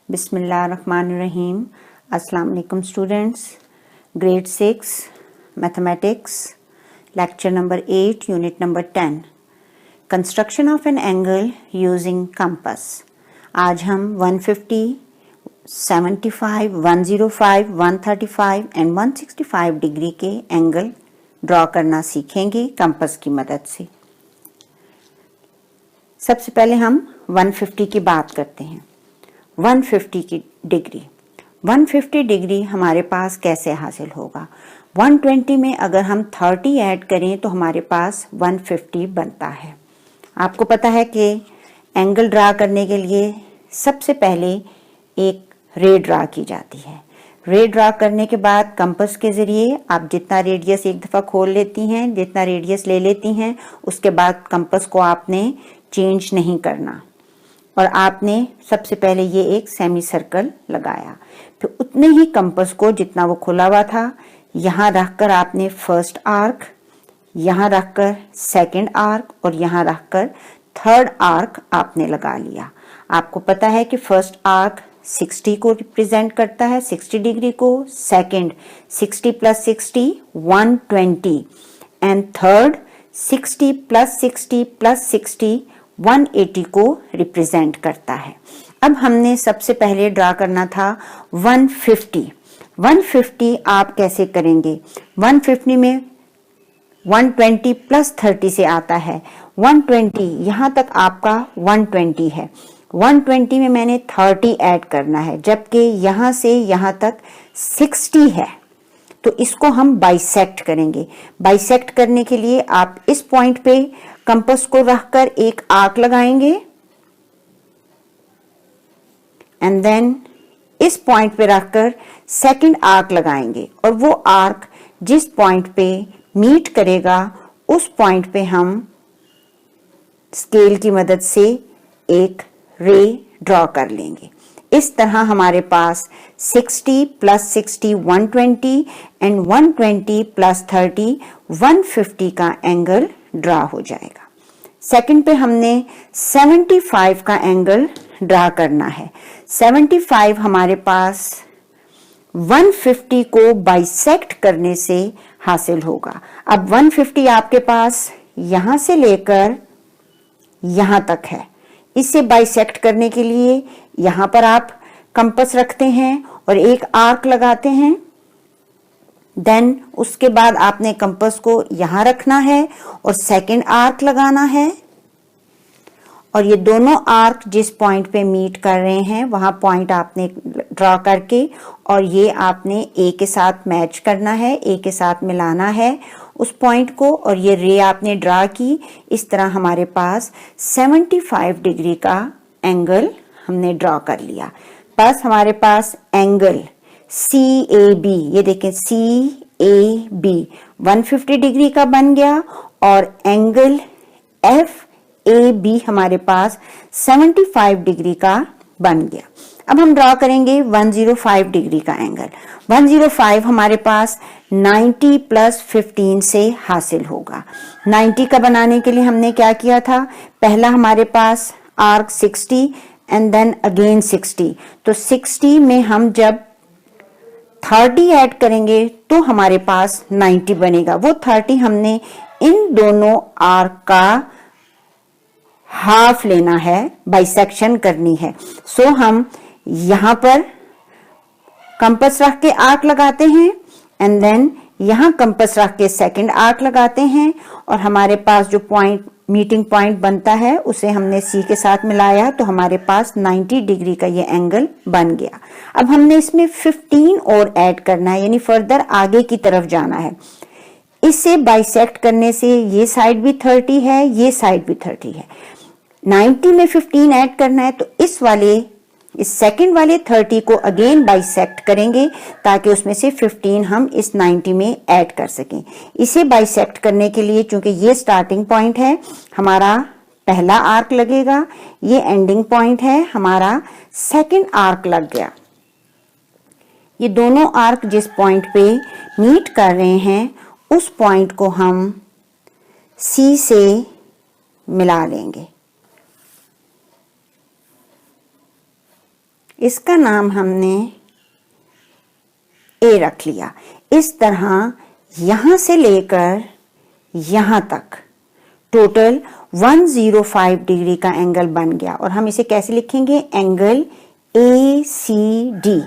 बिस्मिल्लाहिर्रहमानिर्रहीम। अस्सलाम वालेकुम students. Grade 6 mathematics lecture number 8 unit number 10 construction of an angle using compass. आज हम 150, 75, 105, 135 एंड 165 डिग्री के एंगल ड्रॉ करना सीखेंगे कंपास की मदद से। सबसे पहले हम 150 की बात करते हैं। 150 की डिग्री 150 डिग्री हमारे पास कैसे हासिल होगा? 120 में अगर हम 30 ऐड करें तो हमारे पास 150 बनता है। आपको पता है कि एंगल ड्रा करने के लिए सबसे पहले एक रे ड्रा की जाती है। रे ड्रा करने के बाद कंपास के ज़रिए आप जितना रेडियस एक दफ़ा खोल लेती हैं, जितना रेडियस ले लेती हैं, उसके बाद कंपास को आपने चेंज नहीं करना और आपने सबसे पहले ये एक सेमी सर्कल लगाया। फिर उतने ही कंपास को जितना वो खुला हुआ था यहाँ रखकर आपने फर्स्ट आर्क, यहाँ रखकर सेकंड आर्क और यहाँ रखकर थर्ड आर्क आपने लगा लिया। आपको पता है कि फर्स्ट आर्क 60 को रिप्रेजेंट करता है, 60 डिग्री को, second 60 plus 60 120 and third 60 plus 60 plus 60 180 को रिप्रेजेंट करता है। अब हमने सबसे पहले ड्रा करना था 150। 150 आप कैसे करेंगे? 150 में 120 प्लस 30 से आता है 120, यहाँ तक आपका 120 है। 120 में मैंने 30 ऐड करना है, जबकि यहाँ से यहाँ तक 60 है, तो इसको हम बाइसेक्ट करेंगे। बाइसेक्ट करने के लिए आप इस पॉइंट पे कंपास को रखकर एक आर्क लगाएंगे एंड देन इस पॉइंट पे रखकर सेकंड आर्क लगाएंगे और वो आर्क जिस पॉइंट पे मीट करेगा उस पॉइंट पे हम स्केल की मदद से एक रे ड्रॉ कर लेंगे। इस तरह हमारे पास 60 प्लस 60 120 एंड 120 प्लस 30 150 का एंगल ड्रा हो जाएगा। सेकंड पे हमने 75 का एंगल ड्रा करना है। 75 हमारे पास 150 को बाइसेक्ट करने से हासिल होगा। अब 150 आपके पास यहां से लेकर यहां तक है। इसे बाइसेक्ट करने के लिए यहां पर आप कंपास रखते हैं और एक आर्क लगाते हैं। देन उसके बाद आपने कंपास को यहां रखना है और सेकंड आर्क लगाना है और ये दोनों आर्क जिस पॉइंट पे मीट कर रहे हैं वहां पॉइंट आपने ड्रॉ करके और ये आपने ए के साथ मैच करना है, ए के साथ मिलाना है उस पॉइंट को और ये रे आपने ड्रा की। इस तरह हमारे पास 75 डिग्री का एंगल हमने ड्रॉ कर लिया। बस हमारे पास एंगल CAB, ये देखें CAB 150 डिग्री का बन गया और एंगल FAB हमारे पास 75 डिग्री का बन गया। अब हम ड्रॉ करेंगे 105 डिग्री का एंगल। 105 हमारे पास 90 प्लस 15 से हासिल होगा। 90 का बनाने के लिए हमने क्या किया था? पहला हमारे पास आर्क 60 एंड देन अगेन 60, तो 60 में हम जब 30 ऐड करेंगे तो हमारे पास 90 बनेगा। वो 30 हमने इन दोनों आर्क का हाफ लेना है, बाइसेक्शन करनी है। सो हम यहां पर कंपास रख के आर्क लगाते हैं एंड देन यहां कंपास रख के सेकंड आर्क लगाते हैं और हमारे पास जो पॉइंट मीटिंग पॉइंट बनता है उसे हमने सी के साथ मिलाया तो हमारे पास 90 डिग्री का ये एंगल बन गया। अब हमने इसमें 15 और ऐड करना है, यानी फर्दर आगे की तरफ जाना है। इससे बाइसेक्ट करने से ये साइड भी 30 है, ये साइड भी 30 है। 90 में 15 ऐड करना है तो इस सेकंड वाले 30 को अगेन बाइसेक्ट करेंगे ताकि उसमें से 15 हम इस 90 में ऐड कर सकें। इसे बाइसेक्ट करने के लिए चूंकि ये स्टार्टिंग पॉइंट है, हमारा पहला आर्क लगेगा, ये एंडिंग पॉइंट है, हमारा सेकंड आर्क लग गया। ये दोनों आर्क जिस पॉइंट पे मीट कर रहे हैं उस पॉइंट को हम सी से मिला लेंगे। इसका नाम हमने ए रख लिया। इस तरह यहां से लेकर यहां तक टोटल 105 डिग्री का एंगल बन गया। और हम इसे कैसे लिखेंगे? Angle ACD।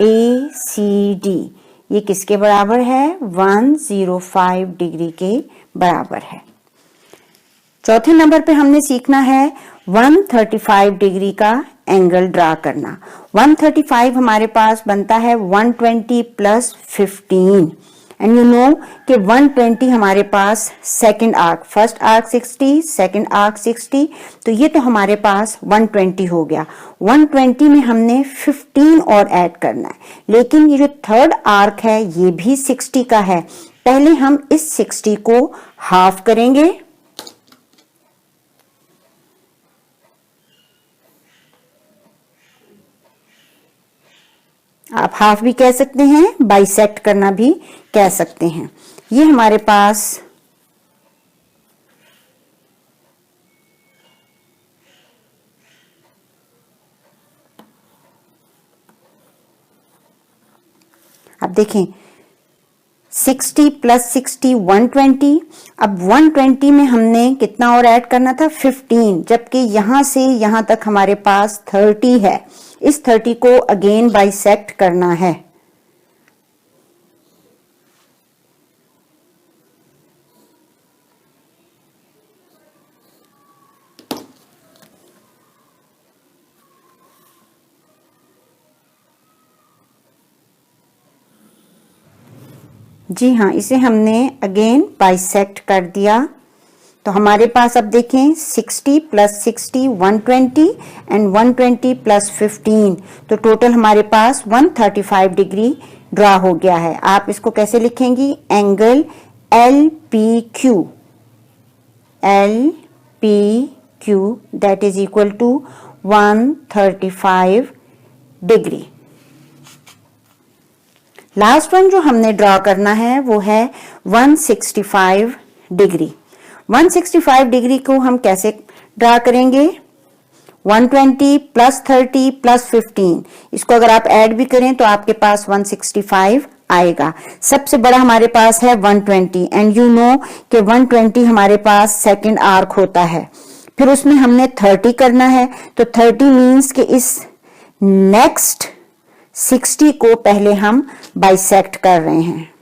ACD ये किसके बराबर है? 105 डिग्री के बराबर है। चौथे नंबर पे हमने सीखना है 135 डिग्री का एंगल ड्रा करना। 135 हमारे पास बनता है 120 प्लस 15 एंड यू नो कि 120 हमारे पास second arc, first arc 60, second arc 60, तो ये तो हमारे पास 120 हो गया। 120 में हमने 15 और ऐड करना है, लेकिन ये जो थर्ड आर्क है ये भी 60 का है। पहले हम इस 60 को हाफ करेंगे, आप हाफ भी कह सकते हैं, बाइसेक्ट करना भी कह सकते हैं। ये हमारे पास अब देखें 60 प्लस 60 120। अब 120 में हमने कितना और ऐड करना था? 15, जबकि यहां से यहां तक हमारे पास 30 है। इस 30 को अगेन बाइसेक्ट करना है। जी हाँ, इसे हमने अगेन बाइसेक्ट कर दिया। तो हमारे पास अब देखें 60 प्लस 60 120 एंड 120 प्लस 15, तो टोटल हमारे पास 135 डिग्री ड्रा हो गया है। आप इसको कैसे लिखेंगी? Angle LPQ, LPQ that is equal to 135 degree. Last one जो हमने ड्रॉ करना है वो है 165 डिग्री। 165 डिग्री को हम कैसे ड्रा करेंगे? 120 प्लस 30 प्लस 15, इसको अगर आप ऐड भी करें तो आपके पास 165 आएगा। सबसे बड़ा हमारे पास है 120 एंड यू नो कि 120 हमारे पास सेकंड आर्क होता है। फिर उसमें हमने 30 करना है, तो 30 मीन्स कि इस नेक्स्ट 60 को पहले हम बाइसेक्ट कर रहे हैं।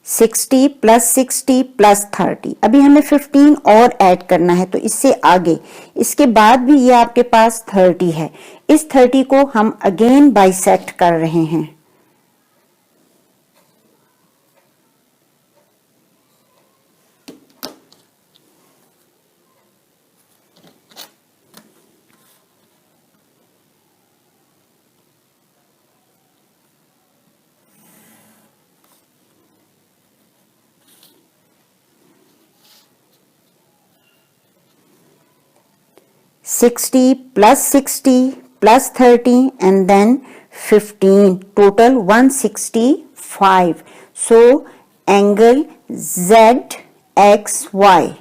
सिक्सटी प्लस 60 प्लस 30, अभी हमें 15 और ऐड करना है, तो इससे आगे इसके बाद भी ये आपके पास 30 है। इस 30 को हम अगेन बाइसेक्ट कर रहे हैं। Sixty plus 30 and then 15, total 165. So angle ZXY,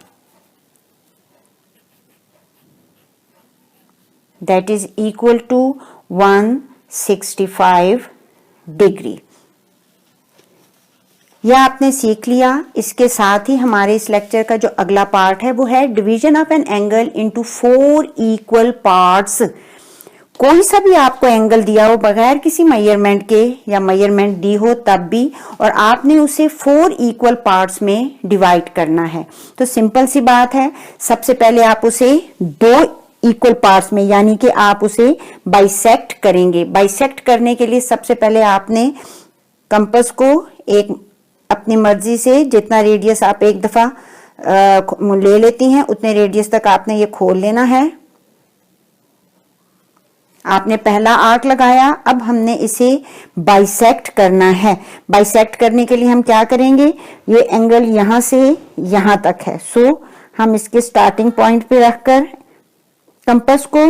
that is equal to 165 degree. यह आपने सीख लिया। इसके साथ ही हमारे इस लेक्चर का जो अगला पार्ट है वो है division of an angle into 4 equal parts. कोई सा भी आपको एंगल दिया हो बगैर किसी मेजरमेंट के या मेजरमेंट दी हो तब भी, और आपने उसे 4 इक्वल पार्ट्स में डिवाइड करना है, तो सिंपल सी बात है, सबसे पहले आप उसे 2 इक्वल पार्ट्स में यानी कि आप उसे बाइसेक्ट करेंगे। बाइसेक्ट करने के लिए सबसे पहले आपने कंपास को एक अपनी मर्जी से जितना रेडियस आप एक दफा ले लेती हैं उतने रेडियस तक आपने ये खोल लेना है। आपने पहला आर्क लगाया, अब हमने इसे बाइसेक्ट करना है। बाइसेक्ट करने के लिए हम क्या करेंगे? ये एंगल यहां से यहां तक है, सो हम इसके स्टार्टिंग पॉइंट पे रखकर कंपास को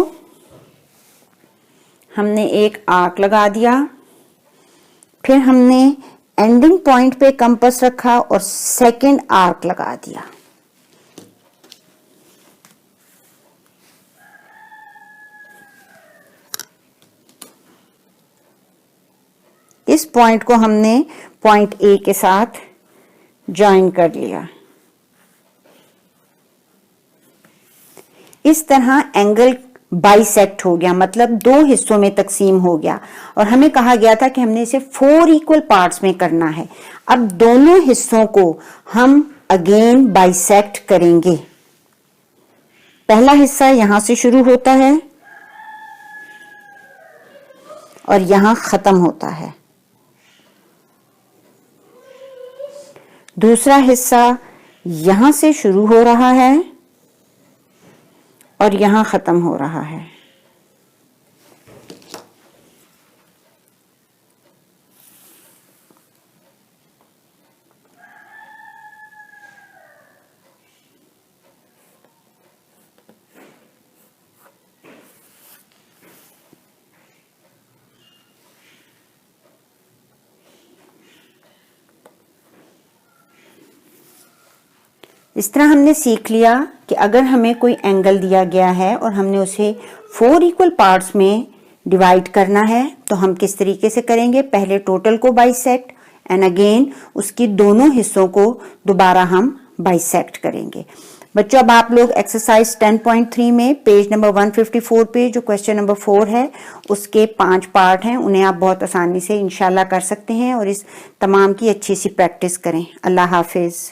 हमने एक आर्क लगा दिया, फिर हमने एंडिंग पॉइंट पे कंपास रखा और सेकंड आर्क लगा दिया। इस पॉइंट को हमने पॉइंट ए के साथ ज्वाइन कर लिया। इस तरह एंगल बाइसेक्ट हो गया, मतलब दो हिस्सों में तकसीम हो गया, और हमें कहा गया था कि हमने इसे 4 इक्वल पार्ट्स में करना है। अब दोनों हिस्सों को हम अगेन बाइसेक्ट करेंगे। पहला हिस्सा यहां से शुरू होता है और यहां खत्म होता है। दूसरा हिस्सा यहां से शुरू हो रहा है और यहां खत्म हो रहा है। इस तरह हमने सीख लिया कि अगर हमें कोई एंगल दिया गया है और हमने उसे 4 इक्वल पार्ट्स में डिवाइड करना है तो हम किस तरीके से करेंगे। पहले टोटल को बाइसेक्ट एंड अगेन उसकी दोनों हिस्सों को दोबारा हम बाइसेक्ट करेंगे। बच्चों, अब आप लोग एक्सरसाइज 10.3 में पेज नंबर 154 पे जो क्वेश्चन नंबर 4 है उसके 5 पार्ट हैं, उन्हें आप बहुत आसानी से इंशाल्लाह कर सकते हैं और इस तमाम की अच्छी सी प्रैक्टिस करें। अल्लाह हाफिज।